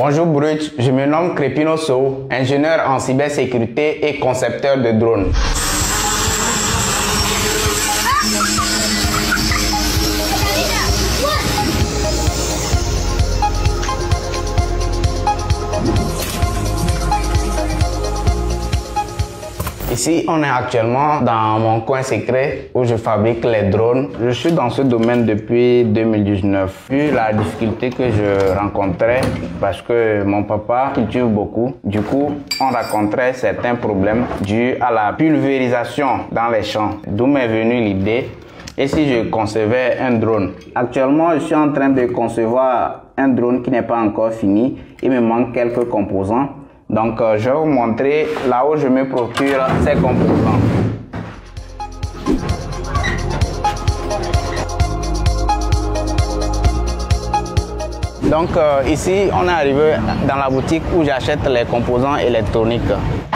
Bonjour Brut, je me nomme Crépino Sow, ingénieur en cybersécurité et concepteur de drones. Ici, on est actuellement dans mon coin secret où je fabrique les drones. Je suis dans ce domaine depuis 2019. Vu la difficulté que je rencontrais parce que mon papa cultive beaucoup, du coup, on rencontrait certains problèmes dus à la pulvérisation dans les champs. D'où m'est venue l'idée. Et si je concevais un drone? Actuellement, je suis en train de concevoir un drone qui n'est pas encore fini. Il me manque quelques composants. Donc, je vais vous montrer là où je me procure ces composants. Donc, ici, on est arrivé dans la boutique où j'achète les composants électroniques.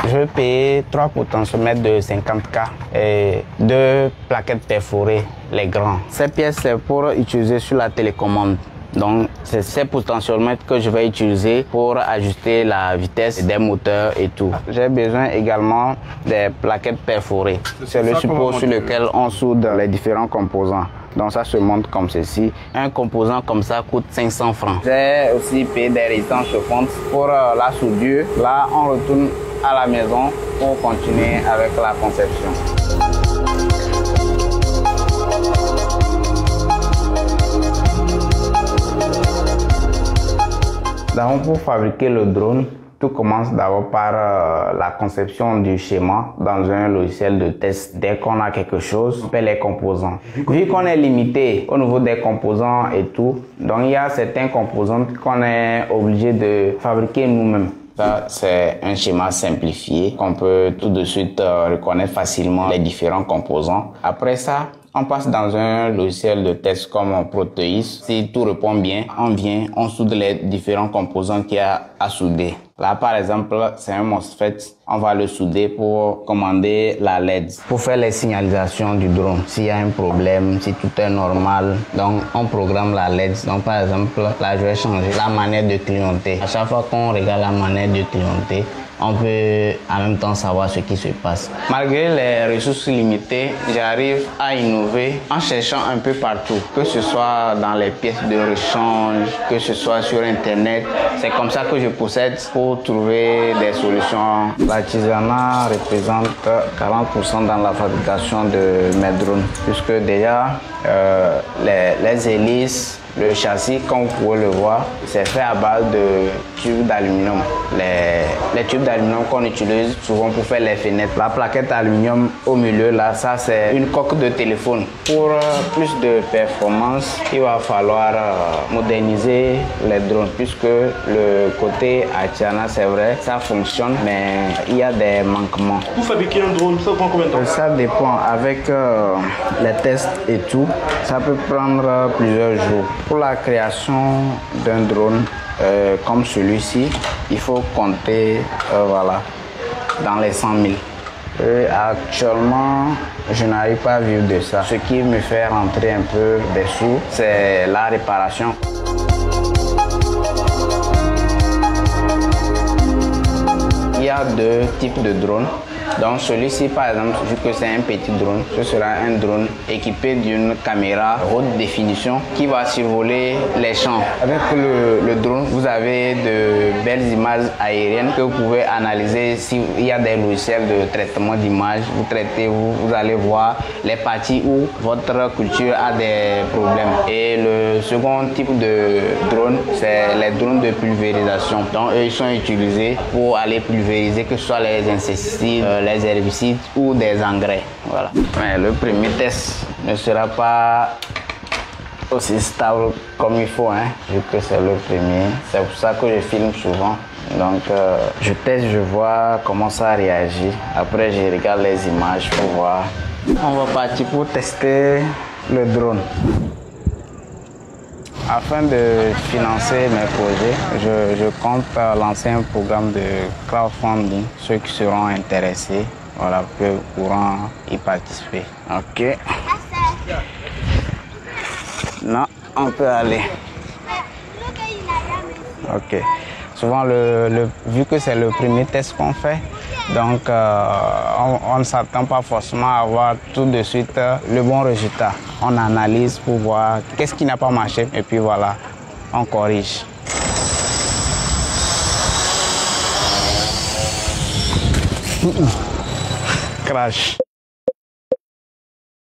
Je vais payer 3 potentiomètres de 50K et 2 plaquettes perforées, les grands. Ces pièces, c'est pour utiliser sur la télécommande. Donc, c'est ces potentiomètres que je vais utiliser pour ajuster la vitesse des moteurs et tout. J'ai besoin également des plaquettes perforées. C'est le support sur lequel on soude les différents composants. Donc, ça se monte comme ceci. Un composant comme ça coûte 500 francs. J'ai aussi payé des résistances chauffantes pour la soudure. Là, on retourne à la maison pour continuer avec la conception. Donc, pour fabriquer le drone, tout commence d'abord par la conception du schéma dans un logiciel de test. Dès qu'on a quelque chose, on fait les composants. Vu qu'on est limité au niveau des composants et tout, donc il y a certains composants qu'on est obligé de fabriquer nous-mêmes. Ça, c'est un schéma simplifié qu'on peut tout de suite reconnaître facilement les différents composants. Après ça, on passe dans un logiciel de test comme Proteus. Si tout répond bien, on vient, on soude les différents composants qu'il y a à souder. Là, par exemple, c'est un MOSFET. On va le souder pour commander la LED. Pour faire les signalisations du drone. S'il y a un problème, si tout est normal, donc on programme la LED. Donc, par exemple, là, je vais changer la manière de clignoter. À chaque fois qu'on regarde la manière de clignoter, on peut en même temps savoir ce qui se passe. Malgré les ressources limitées, j'arrive à innover en cherchant un peu partout, que ce soit dans les pièces de rechange, que ce soit sur Internet. C'est comme ça que je procède pour trouver des solutions. L'artisanat représente 40% dans la fabrication de mes drones, puisque déjà les hélices, le châssis, comme vous pouvez le voir, c'est fait à base de tubes d'aluminium. Les tubes d'aluminium qu'on utilise souvent pour faire les fenêtres. La plaquette aluminium au milieu, là, ça c'est une coque de téléphone. Pour plus de performance, il va falloir moderniser les drones, puisque le côté Artisanat, c'est vrai, ça fonctionne, mais il y a des manquements. Pour fabriquer un drone, ça prend combien de temps? Ça dépend. Avec les tests et tout, ça peut prendre plusieurs jours. Pour la création d'un drone comme celui-ci, il faut compter voilà, dans les 100 000. Actuellement, je n'arrive pas à vivre de ça. Ce qui me fait rentrer un peu des sous, c'est la réparation. Il y a 2 types de drones. Donc celui-ci, par exemple, vu que c'est un petit drone, ce sera un drone équipé d'une caméra haute définition qui va survoler les champs. Avec le drone, vous avez de belles images aériennes que vous pouvez analyser. S'il y a des logiciels de traitement d'images, vous traitez, vous allez voir les parties où votre culture a des problèmes. Et le second type de drone, c'est les drones de pulvérisation. Donc eux, ils sont utilisés pour aller pulvériser, que ce soit les insecticides, les herbicides ou des engrais. Voilà. Mais le premier test ne sera pas aussi stable comme il faut, hein, vu que c'est le premier. C'est pour ça que je filme souvent. Donc je teste, je vois comment ça réagit. Après je regarde les images pour voir. On va partir pour tester le drone. Afin de financer mes projets, je compte lancer un programme de crowdfunding. Ceux qui seront intéressés, voilà, pourront y participer. Ok. Non, on peut aller. Ok. souvent, vu que c'est le premier test qu'on fait, donc on ne s'attend pas forcément à avoir tout de suite le bon résultat. On analyse pour voir qu'est-ce qui n'a pas marché et puis voilà, on corrige. Crash.